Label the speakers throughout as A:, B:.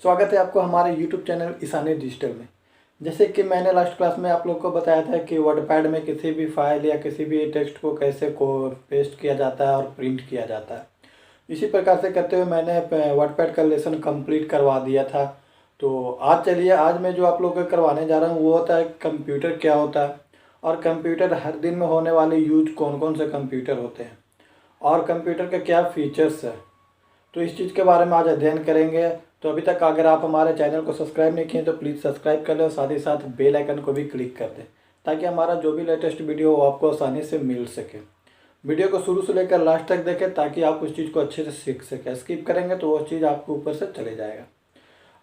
A: स्वागत है आपको हमारे YouTube चैनल ईशानी डिजिटल में। जैसे कि मैंने लास्ट क्लास में आप लोग को बताया था कि वर्डपैड में किसी भी फाइल या किसी भी टेक्स्ट को कैसे को पेस्ट किया जाता है और प्रिंट किया जाता है। इसी प्रकार से करते हुए मैंने वर्डपैड का लेसन कंप्लीट करवा दिया था। तो आज मैं जो आप लोग को करवाने जा रहा हूँ वो होता है कंप्यूटर क्या होता है, और कंप्यूटर हर दिन में होने वाले यूज कौन कौन से कंप्यूटर होते हैं, और कंप्यूटर के क्या फीचर्स है। तो इस चीज़ के बारे में आज अध्ययन करेंगे। तो अभी तक अगर आप हमारे चैनल को सब्सक्राइब नहीं किए तो प्लीज़ सब्सक्राइब कर लें और साथ ही साथ बेल आइकन को भी क्लिक कर दें, ताकि हमारा जो भी लेटेस्ट वीडियो हो आपको आसानी से मिल सके। वीडियो को शुरू से लेकर लास्ट तक देखें ताकि आप उस चीज़ को अच्छे से सीख सकें। स्किप करेंगे तो वो चीज़ आपको ऊपर से चले जाएगा।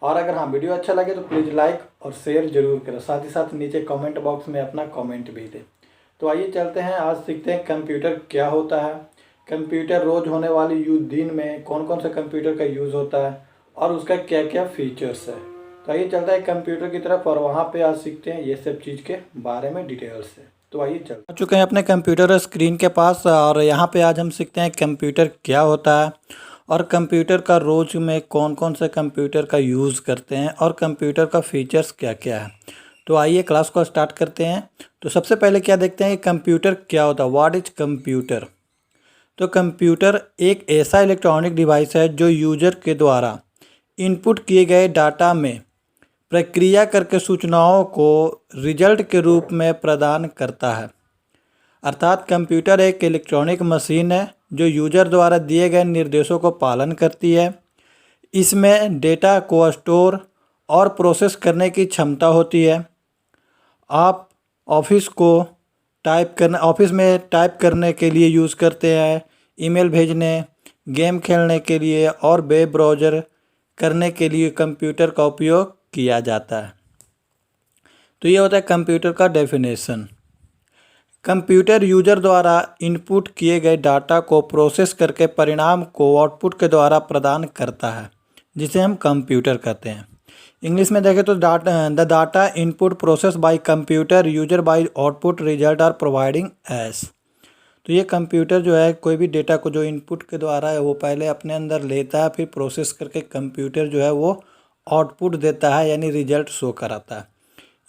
A: और अगर हाँ वीडियो अच्छा लगे तो प्लीज़ लाइक और शेयर जरूर करें, साथ ही साथ नीचे कमेंट बॉक्स में अपना कमेंट भी दें। तो आइए चलते हैं, आज सीखते हैं कंप्यूटर क्या होता है, कंप्यूटर रोज़ होने वाली यूज दिन में कौन कौन से कंप्यूटर का यूज़ होता है और उसका क्या क्या फीचर्स है। तो आइए चलते हैं कंप्यूटर की तरफ और वहाँ पे आज सीखते हैं ये सब चीज़ के बारे में डिटेल से। तो आइए चलते आ चुके हैं अपने कंप्यूटर स्क्रीन के पास, और यहाँ पे आज हम सीखते हैं कंप्यूटर क्या होता है और कंप्यूटर का रोज़ में कौन कौन से कंप्यूटर का यूज़ करते हैं और कंप्यूटर का फीचर्स क्या क्या है। तो आइए क्लास को स्टार्ट करते हैं। तो सबसे पहले क्या देखते हैं, कंप्यूटर क्या होता है, व्हाट इज कंप्यूटर। तो कंप्यूटर एक ऐसा इलेक्ट्रॉनिक डिवाइस है जो यूजर के द्वारा इनपुट किए गए डाटा में प्रक्रिया करके सूचनाओं को रिजल्ट के रूप में प्रदान करता है। अर्थात कंप्यूटर एक इलेक्ट्रॉनिक मशीन है जो यूजर द्वारा दिए गए निर्देशों को पालन करती है। इसमें डेटा को स्टोर और प्रोसेस करने की क्षमता होती है। आप ऑफिस में टाइप करने के लिए यूज़ करते हैं, ईमेल भेजने, गेम खेलने के लिए और वेब ब्राउज़र करने के लिए कंप्यूटर का उपयोग किया जाता है। तो ये होता है कंप्यूटर का डेफिनेशन। कंप्यूटर यूजर द्वारा इनपुट किए गए डाटा को प्रोसेस करके परिणाम को आउटपुट के द्वारा प्रदान करता है, जिसे हम कंप्यूटर कहते हैं। इंग्लिश में देखें तो the data input process by computer user by output result are providing s. तो ये कंप्यूटर जो है कोई भी डेटा को जो इनपुट के द्वारा है वो पहले अपने अंदर लेता है, फिर प्रोसेस करके कंप्यूटर जो है वो आउटपुट देता है, यानी रिजल्ट शो कराता है।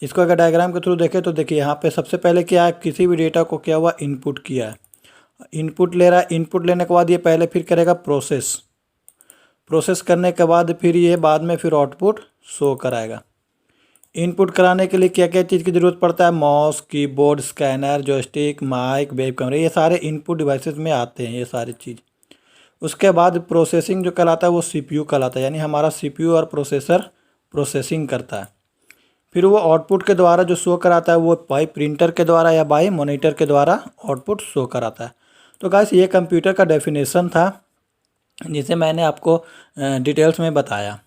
A: इसको अगर डायग्राम के थ्रू देखें तो देखिए यहाँ पे सबसे पहले क्या है, किसी भी डेटा को क्या हुआ, इनपुट किया है, इनपुट ले रहा है। इनपुट लेने के बाद ये पहले फिर करेगा प्रोसेस करने के बाद फिर ये बाद में फिर आउटपुट शो कराएगा। इनपुट कराने के लिए क्या क्या चीज़ की ज़रूरत पड़ता है, mouse, keyboard, scanner, joystick, mic, web camera, ये सारे इनपुट डिवाइसेस में आते हैं ये सारी चीज़। उसके बाद प्रोसेसिंग जो कहलाता है वो सीपीयू कहलाता है, यानी हमारा सीपीयू और प्रोसेसर प्रोसेसिंग करता है। फिर वो आउटपुट के द्वारा जो शो कराता है वो बाई प्रिंटर के द्वारा या बाई मॉनिटर के द्वारा आउटपुट शो कराता है। तो गाइस ये कंप्यूटर का डेफिनेशन था जिसे मैंने आपको डिटेल्स में बताया।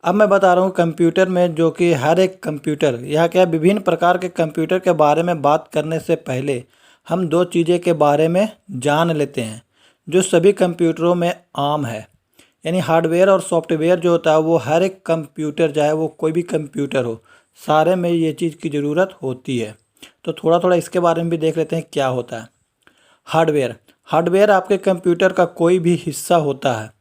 A: अब मैं बता रहा हूँ कंप्यूटर में, जो कि हर एक कंप्यूटर, यह क्या है, विभिन्न प्रकार के कंप्यूटर के बारे में बात करने से पहले हम दो चीज़ें के बारे में जान लेते हैं जो सभी कंप्यूटरों में आम है। यानी हार्डवेयर और सॉफ्टवेयर जो होता है वो हर एक कंप्यूटर, चाहे वो कोई भी कंप्यूटर हो, सारे में ये चीज़ की ज़रूरत होती है। तो थोड़ा थोड़ा इसके बारे में भी देख लेते हैं क्या होता है। हार्डवेयर आपके कंप्यूटर का कोई भी हिस्सा होता है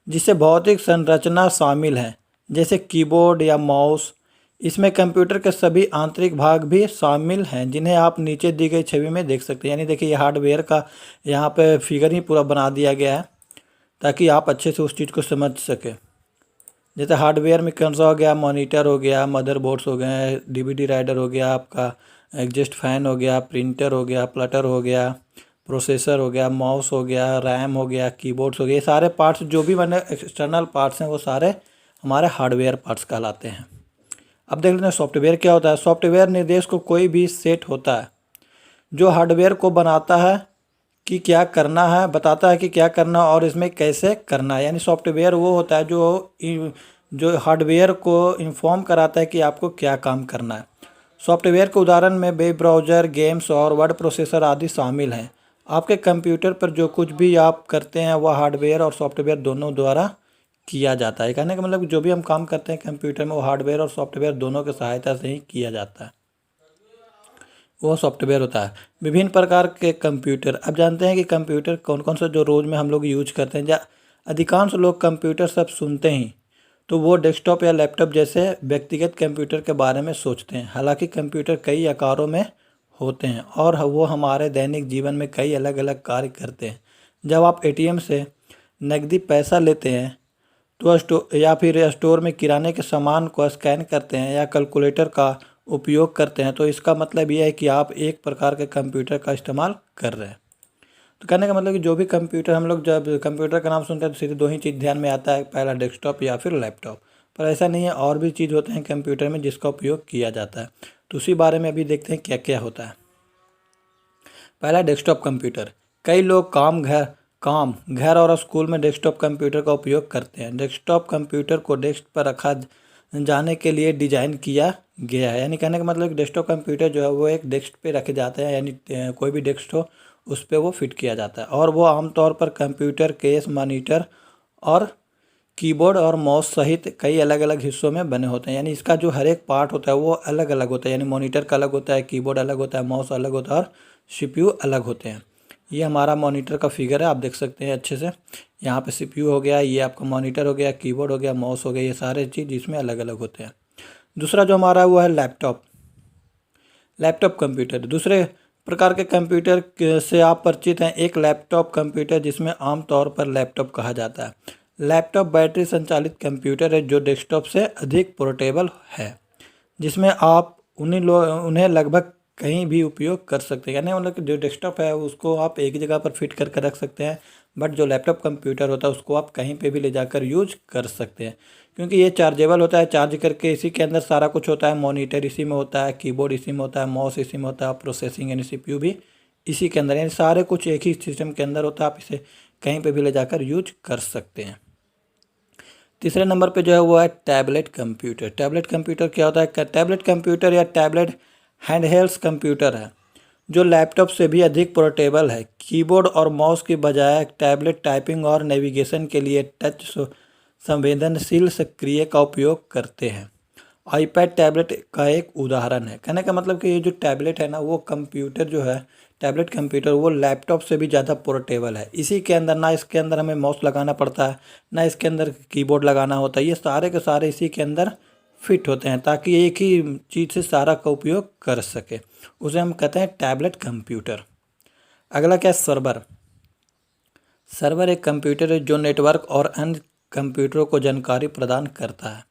A: जिसे भौतिक संरचना शामिल है, जैसे कीबोर्ड या माउस। इसमें कंप्यूटर के सभी आंतरिक भाग भी शामिल हैं, जिन्हें आप नीचे दी गई छवि में देख सकते हैं। यानी देखिए ये हार्डवेयर का यहाँ पे फिगर ही पूरा बना दिया गया है ताकि आप अच्छे से उस चीज़ को समझ सकें। जैसे हार्डवेयर में कौन सा हो गया, मॉनिटर हो गया, मदरबोर्ड्स हो गए, डीवीडी राइडर हो गया, आपका एग्जस्ट फैन हो गया, प्रिंटर हो गया, प्लटर हो गया, प्रोसेसर हो गया, माउस हो गया, रैम हो गया, कीबोर्ड्स हो गया। ये सारे पार्ट्स जो भी मैंने एक्सटर्नल पार्ट्स हैं वो सारे हमारे हार्डवेयर पार्ट्स कहलाते हैं। अब देख लेते हैं सॉफ्टवेयर क्या होता है। सॉफ्टवेयर निर्देश को कोई भी सेट होता है जो हार्डवेयर को बनाता है कि क्या करना है, बताता है कि क्या करना और इसमें कैसे करना है। यानी सॉफ्टवेयर वो होता है जो हार्डवेयर को इन्फॉर्म कराता है कि आपको क्या काम करना है। सॉफ्टवेयर के उदाहरण में वेब ब्राउज़र, गेम्स और वर्ड प्रोसेसर आदि शामिल हैं। आपके कंप्यूटर पर जो कुछ भी आप करते हैं वह हार्डवेयर और सॉफ्टवेयर दोनों द्वारा किया जाता है। कहने का मतलब जो भी हम काम करते हैं कंप्यूटर में वो हार्डवेयर और सॉफ्टवेयर दोनों की सहायता से ही किया जाता है, वो सॉफ्टवेयर होता है। विभिन्न प्रकार के कंप्यूटर, अब जानते हैं कि कंप्यूटर कौन कौन सा जो रोज़ में हम लोग यूज करते हैं। या अधिकांश लोग कंप्यूटर शब्द सुनते ही तो वो डेस्कटॉप या लैपटॉप जैसे व्यक्तिगत कंप्यूटर के बारे में सोचते हैं। हालांकि कंप्यूटर कई आकारों में होते हैं और वो हमारे दैनिक जीवन में कई अलग अलग कार्य करते हैं। जब आप एटीएम से नकदी पैसा लेते हैं तो या फिर स्टोर में किराने के सामान को स्कैन करते हैं या कैलकुलेटर का उपयोग करते हैं, तो इसका मतलब यह है कि आप एक प्रकार के कंप्यूटर का इस्तेमाल कर रहे हैं। तो कहने का मतलब कि जो भी कंप्यूटर, हम लोग जब कंप्यूटर का नाम सुनते हैं तो सीधे दो ही चीज़ ध्यान में आता है, पहला डेस्कटॉप या फिर लैपटॉप। पर ऐसा नहीं है, और भी चीज़ होते हैं कंप्यूटर में जिसका उपयोग किया जाता है। तो उसी बारे में अभी देखते हैं क्या क्या होता है। पहला डेस्कटॉप कंप्यूटर। कई लोग काम घर और स्कूल में डेस्कटॉप कंप्यूटर का उपयोग करते हैं। डेस्कटॉप कंप्यूटर को डेस्क पर रखा जाने के लिए डिजाइन किया गया है। यानी कहने का मतलब कि डेस्कटॉप कंप्यूटर जो है वो एक डेस्क पे रखे जाते हैं, यानी कोई भी डेस्क हो उस पर वो फिट किया जाता है। और वो आमतौर पर कंप्यूटर केस, मॉनिटर और कीबोर्ड और माउस सहित कई अलग अलग हिस्सों में बने होते हैं। यानी इसका जो हर एक पार्ट होता है वो अलग अलग होता है। यानी मॉनिटर का अलग होता है, कीबोर्ड अलग होता है, माउस अलग होता है और सीपीयू अलग होते हैं। ये हमारा मॉनिटर का फिगर है, आप देख सकते हैं अच्छे से। यहाँ पे सीपीयू हो गया, ये आपका मॉनिटर हो गया, कीबोर्ड हो गया, माउस हो गया, ये सारे चीज़ इसमें अलग अलग होते हैं। दूसरा जो हमारा वो है लैपटॉप कंप्यूटर। दूसरे प्रकार के कंप्यूटर से आप परिचित हैं। एक लैपटॉप कंप्यूटर जिसमें आमतौर पर लैपटॉप कहा जाता है। लैपटॉप बैटरी संचालित कंप्यूटर है जो डेस्कटॉप से अधिक पोर्टेबल है, जिसमें आप उन्हें लगभग कहीं भी उपयोग कर सकते हैं। यानी मतलब कि जो डेस्कटॉप है उसको आप एक जगह पर फिट करके रख सकते हैं, बट जो लैपटॉप कंप्यूटर होता है उसको आप कहीं पे भी ले जाकर यूज कर सकते हैं, क्योंकि ये चार्जेबल होता है। चार्ज करके इसी के अंदर सारा कुछ होता है। मॉनिटर इसी में होता है, कीबोर्ड इसी में होता है, माउस इसी में होता है, प्रोसेसिंग यानी सीपीयू भी इसी के अंदर, यानी सारे कुछ एक ही सिस्टम के अंदर होता है। आप इसे कहीं पर भी ले जाकर यूज कर सकते हैं। तीसरे नंबर पे जो है वो है टैबलेट कंप्यूटर। टैबलेट कंप्यूटर क्या होता है? टैबलेट कंप्यूटर या टैबलेट हैंडहेल्ड्स कंप्यूटर है जो लैपटॉप से भी अधिक पोर्टेबल है। कीबोर्ड और माउस की बजाय टैबलेट टाइपिंग और नेविगेशन के लिए टच संवेदनशील सक्रिय का उपयोग करते हैं। आईपैड टैबलेट का एक उदाहरण है। कहने का मतलब कि ये जो टैबलेट है ना, वो कंप्यूटर जो है टैबलेट कंप्यूटर वो लैपटॉप से भी ज़्यादा पोर्टेबल है। इसी के अंदर ना इसके अंदर हमें माउस लगाना पड़ता है, ना इसके अंदर कीबोर्ड लगाना होता है। ये सारे के सारे इसी के अंदर फिट होते हैं ताकि एक ही चीज़ से सारा का उपयोग कर सके। उसे हम कहते हैं टैबलेट कंप्यूटर। अगला क्या है? सर्वर। सर्वर एक कंप्यूटर है जो नेटवर्क और अन्य कंप्यूटरों को जानकारी प्रदान करता है।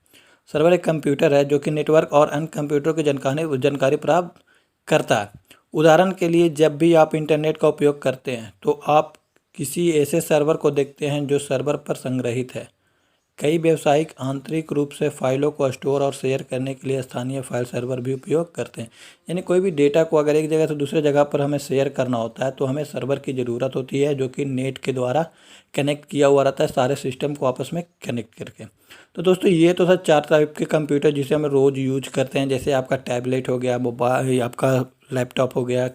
A: सर्वर एक कंप्यूटर है जो कि नेटवर्क और अन्य कंप्यूटरों की जानकारी प्राप्त करता है। उदाहरण के लिए, जब भी आप इंटरनेट का उपयोग करते हैं तो आप किसी ऐसे सर्वर को देखते हैं जो सर्वर पर संग्रहित है। कई व्यावसायिक आंतरिक रूप से फाइलों को स्टोर और शेयर करने के लिए स्थानीय फाइल सर्वर भी उपयोग करते हैं। यानी कोई भी डेटा को अगर एक जगह से दूसरे जगह पर हमें शेयर करना होता है तो हमें सर्वर की ज़रूरत होती है, जो कि नेट के द्वारा कनेक्ट किया हुआ रहता है, सारे सिस्टम को आपस में कनेक्ट करके। तो दोस्तों ये तो था 4 टाइप के कंप्यूटर जिसे हम रोज़ यूज करते हैं। जैसे आपका टैबलेट हो गया, मोबाइल, आपका लैपटॉप हो गया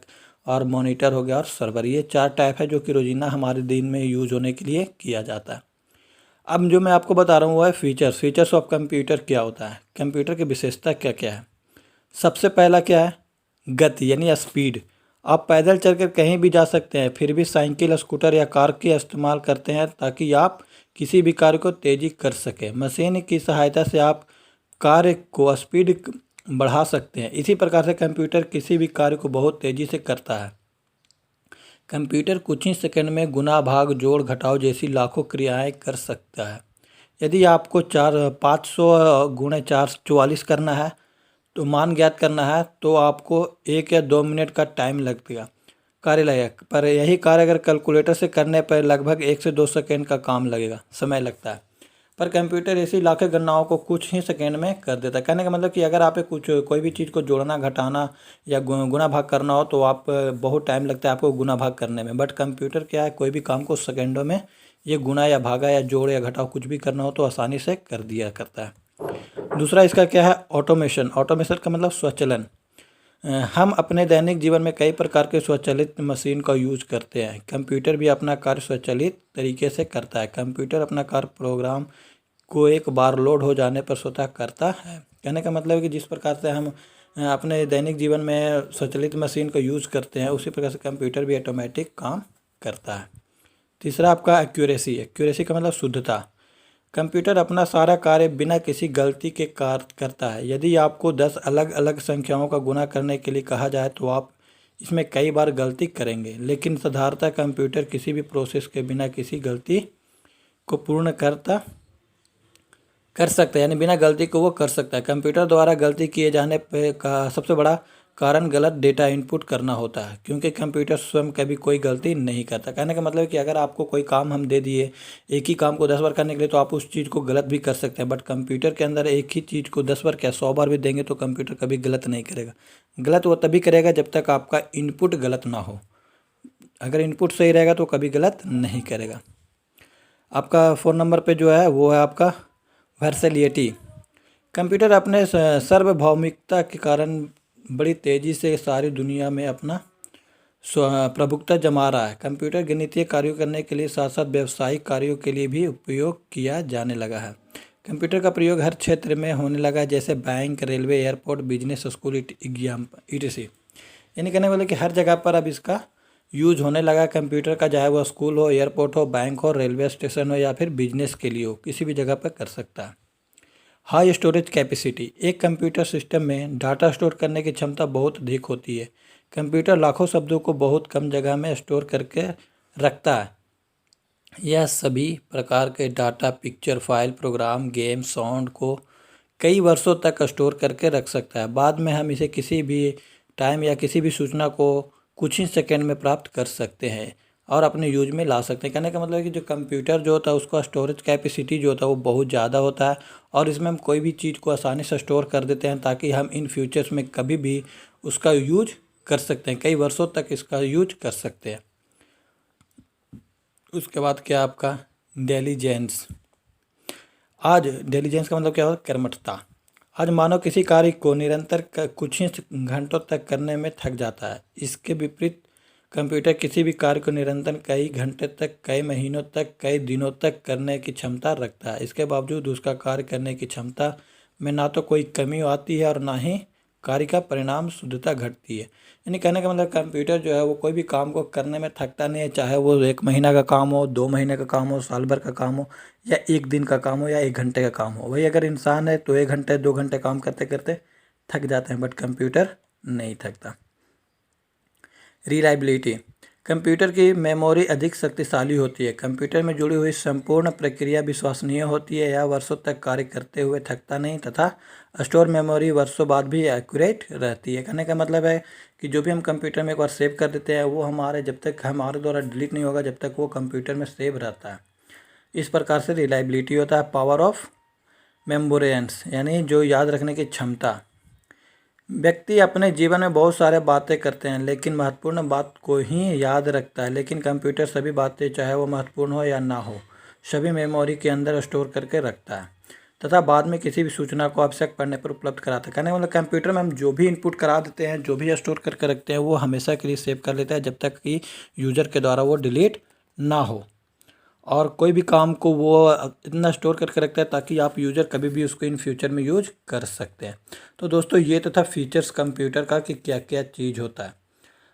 A: और मॉनिटर हो गया और सर्वर। ये 4 टाइप है जो कि रोज़ाना हमारे दिन में यूज होने के लिए किया जाता है। अब जो मैं आपको बता रहा हूँ वो है फीचर्स ऑफ कंप्यूटर। क्या होता है कंप्यूटर की विशेषता, क्या क्या है? सबसे पहला क्या है? गति यानी स्पीड। आप पैदल चलकर कहीं भी जा सकते हैं, फिर भी साइकिल, स्कूटर या कार के इस्तेमाल करते हैं ताकि आप किसी भी कार्य को तेजी कर सकें। मशीन की सहायता से आप कार्य को स्पीड बढ़ा सकते हैं। इसी प्रकार से कंप्यूटर किसी भी कार्य को बहुत तेज़ी से करता है। कंप्यूटर कुछ ही सेकंड में गुणा, भाग, जोड़, घटाव जैसी लाखों क्रियाएं कर सकता है। यदि आपको 500 गुणे 4 44 करना है तो मान ज्ञात करना है तो आपको 1 या 2 मिनट का टाइम कार्य लगेगा। पर यही कार्य अगर कैलकुलेटर से करने पर लगभग 1 से 2 सेकंड का समय लगता है। पर कंप्यूटर ऐसी लाखों गणनाओं को कुछ ही सेकंड में कर देता है। कहने का मतलब कि अगर आप कोई भी चीज़ को जोड़ना, घटाना या गुणा भाग करना हो तो आप बहुत टाइम लगता है आपको गुणा भाग करने में। बट कंप्यूटर क्या है, कोई भी काम को सेकंडों में ये गुणा या भागा या जोड़ या घटाव कुछ भी करना हो तो आसानी से कर दिया करता है। दूसरा इसका क्या है? ऑटोमेशन का मतलब स्वचालन। हम अपने दैनिक जीवन में कई प्रकार के स्वचालित मशीन का यूज करते हैं। कंप्यूटर भी अपना कार्य स्वचालित तरीके से करता है। कंप्यूटर अपना कार्य प्रोग्राम को एक बार लोड हो जाने पर स्वतः करता है। कहने का मतलब है कि जिस प्रकार से हम अपने दैनिक जीवन में स्वचालित मशीन का यूज़ करते हैं उसी प्रकार से कंप्यूटर भी ऑटोमेटिक काम करता है। तीसरा आपका एक्यूरेसी का मतलब शुद्धता। कंप्यूटर अपना सारा कार्य बिना किसी गलती के कार्य करता है। यदि आपको 10 अलग अलग संख्याओं का गुणा करने के लिए कहा जाए तो आप इसमें कई बार गलती करेंगे, लेकिन साधारणतः कंप्यूटर किसी भी प्रोसेस के बिना किसी गलती को पूर्ण कर सकता है, यानी बिना गलती को वो कर सकता है। कंप्यूटर द्वारा गलती किए जाने पे का सबसे बड़ा कारण गलत डेटा इनपुट करना होता है, क्योंकि कंप्यूटर स्वयं कभी कोई गलती नहीं करता। कहने का मतलब है कि अगर आपको कोई काम हम दे दिए एक ही काम को 10 बार करने के लिए, तो आप उस चीज़ को गलत भी कर सकते हैं, बट कंप्यूटर के अंदर एक ही चीज़ को 10 बार क्या 100 बार भी देंगे तो कंप्यूटर कभी गलत नहीं करेगा। गलत वो तभी करेगा जब तक आपका इनपुट गलत ना हो। अगर इनपुट सही रहेगा तो कभी गलत नहीं करेगा। आपका फ़ोन नंबर पे जो है वो है आपका वर्सैलिटी। कंप्यूटर अपने सार्वभौमिकता के कारण बड़ी तेज़ी से सारी दुनिया में अपना प्रभुत्व जमा रहा है। कंप्यूटर गणितीय कार्यों करने के लिए साथ साथ व्यावसायिक कार्यों के लिए भी उपयोग किया जाने लगा है। कंप्यूटर का प्रयोग हर क्षेत्र में होने लगा है, जैसे bank, railway, airport, business, school, exam etc। यानी कहने वाले कि हर जगह पर अब इसका यूज होने लगा कंप्यूटर का, चाहे वो स्कूल हो, एयरपोर्ट हो, बैंक हो, रेलवे स्टेशन हो या फिर बिजनेस के लिए हो, किसी भी जगह पर कर सकता है। High storage capacity. एक कंप्यूटर सिस्टम में डाटा स्टोर करने की क्षमता बहुत अधिक होती है। कंप्यूटर लाखों शब्दों को बहुत कम जगह में स्टोर करके रखता है। यह सभी प्रकार के data, picture, file, program, game, sound को कई वर्षों तक स्टोर करके रख सकता है। बाद में हम इसे किसी भी टाइम या किसी भी सूचना को कुछ ही सेकंड में प्राप्त कर सकते हैं और अपने यूज में ला सकते हैं। कहने का मतलब है कि जो कंप्यूटर जो होता है उसका स्टोरेज कैपेसिटी जो होता है वो बहुत ज़्यादा होता है और इसमें हम कोई भी चीज़ को आसानी से स्टोर कर देते हैं ताकि हम इन फ्यूचर्स में कभी भी उसका यूज कर सकते हैं, कई वर्षों तक इसका यूज कर सकते हैं। उसके बाद क्या आपका इंटेलिजेंस। आज इंटेलिजेंस का मतलब क्या होता है? कर्मठता। आज मानव किसी कार्य को निरंतर कुछ ही घंटों तक करने में थक जाता है। इसके विपरीत कंप्यूटर किसी भी कार्य को निरंतर कई घंटे तक, कई महीनों तक, कई दिनों तक करने की क्षमता रखता है। इसके बावजूद उसका कार्य करने की क्षमता में ना तो कोई कमी आती है और ना ही कार्य का परिणाम शुद्धता घटती है। यानी कहने का मतलब कंप्यूटर जो है वो कोई भी काम को करने में थकता नहीं है, चाहे वो 1 महीना का काम हो, 2 महीने का काम हो, साल भर का काम हो या 1 दिन का काम हो या 1 घंटे का काम हो। वही अगर इंसान है तो 1 घंटे 2 घंटे काम करते करते थक जाते हैं, बट कंप्यूटर नहीं थकता। रिलायबिलिटी। कंप्यूटर की मेमोरी अधिक शक्तिशाली होती है। कंप्यूटर में जुड़ी हुई संपूर्ण प्रक्रिया विश्वसनीय होती है, यह वर्षों तक कार्य करते हुए थकता नहीं तथा स्टोर मेमोरी वर्षों बाद भी एक्यूरेट रहती है। कहने का मतलब है कि जो भी हम कंप्यूटर में एक बार सेव कर देते हैं वो हमारे जब तक हमारे द्वारा डिलीट नहीं होगा जब तक वो कंप्यूटर में सेव रहता है। इस प्रकार से रिलायबिलिटी होता है पावर ऑफ मेमोरेंस, यानी जो याद रखने की क्षमता। व्यक्ति अपने जीवन में बहुत सारे बातें करते हैं लेकिन महत्वपूर्ण बात को ही याद रखता है, लेकिन कंप्यूटर सभी बातें चाहे वो महत्वपूर्ण हो या ना हो सभी मेमोरी के अंदर स्टोर करके रखता है तथा बाद में किसी भी सूचना को आवश्यक पड़ने पर उपलब्ध कराता है। कहने मतलब कंप्यूटर में हम जो भी इनपुट करा देते हैं, जो भी स्टोर करके रखते हैं वो हमेशा के लिए सेव कर लेता है जब तक कि यूज़र के द्वारा वो डिलीट ना हो, और कोई भी काम को वो इतना स्टोर करके रखता है ताकि आप यूज़र कभी भी उसको इन फ्यूचर में यूज कर सकते हैं। तो दोस्तों ये तो था फीचर्स कंप्यूटर का कि क्या क्या चीज़ होता है।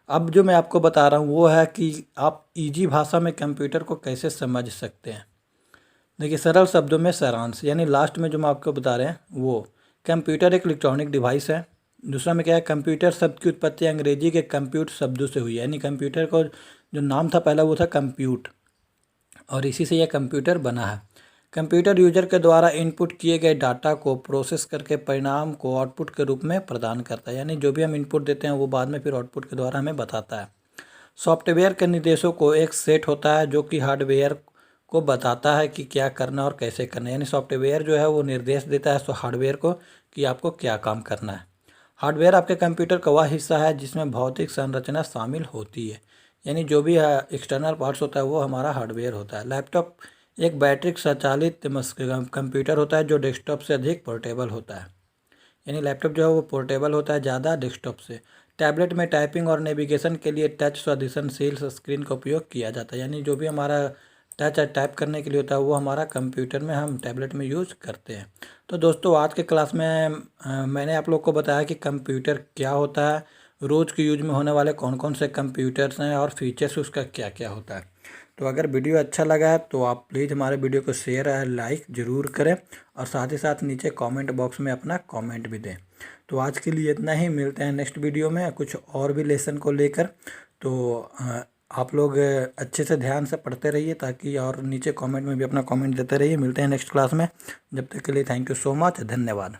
A: अब जो मैं आपको बता रहा हूँ वो है कि आप इजी भाषा में कंप्यूटर को कैसे समझ सकते हैं। देखिए सरल शब्दों में सारांश, यानी लास्ट में जो मैं आपको बता रहे हैं वो कंप्यूटर एक इलेक्ट्रॉनिक डिवाइस है। दूसरा में क्या है, कंप्यूटर शब्द की उत्पत्ति अंग्रेजी के कंप्यूट शब्दों से हुई है, यानी कंप्यूटर को जो नाम था पहला वो था कंप्यूट और इसी से यह कंप्यूटर बना है। कंप्यूटर यूजर के द्वारा इनपुट किए गए डाटा को प्रोसेस करके परिणाम को आउटपुट के रूप में प्रदान करता है, यानी जो भी हम इनपुट देते हैं वो बाद में फिर आउटपुट के द्वारा हमें बताता है। सॉफ्टवेयर के निर्देशों को एक सेट होता है जो कि हार्डवेयर को बताता है कि क्या करना और कैसे करना है, यानी सॉफ्टवेयर जो है वो निर्देश देता है हार्डवेयर को कि आपको क्या काम करना है। हार्डवेयर आपके कंप्यूटर का वह हिस्सा है जिसमें भौतिक संरचना शामिल होती है, यानी जो भी एक्सटर्नल पार्ट्स होता है वो हमारा हार्डवेयर होता है। लैपटॉप एक बैटरी संचालित कंप्यूटर होता है जो डेस्कटॉप से अधिक पोर्टेबल होता है, यानी लैपटॉप जो है वो पोर्टेबल होता है ज़्यादा डेस्कटॉप से। टैबलेट में टाइपिंग और नेविगेशन के लिए टच संवेदनशील स्क्रीन का उपयोग किया जाता है, यानी जो भी हमारा टच टाइप करने के लिए होता है वो हमारा कंप्यूटर में हम टैबलेट में यूज़ करते हैं। तो दोस्तों आज के क्लास में मैंने आप लोग को बताया कि कंप्यूटर क्या होता है, रोज़ के यूज में होने वाले कौन कौन से कंप्यूटर्स हैं और फीचर्स उसका क्या क्या होता है। तो अगर वीडियो अच्छा लगा है तो आप प्लीज़ हमारे वीडियो को शेयर और लाइक ज़रूर करें, और साथ ही साथ नीचे कमेंट बॉक्स में अपना कमेंट भी दें। तो आज के लिए इतना ही, मिलते हैं नेक्स्ट वीडियो में कुछ और भी लेसन को लेकर। तो आप लोग अच्छे से ध्यान से पढ़ते रहिए, ताकि और नीचे कमेंट में भी अपना कमेंट देते रहिए। मिलते हैं नेक्स्ट क्लास में, जब तक के लिए थैंक यू सो मच, धन्यवाद।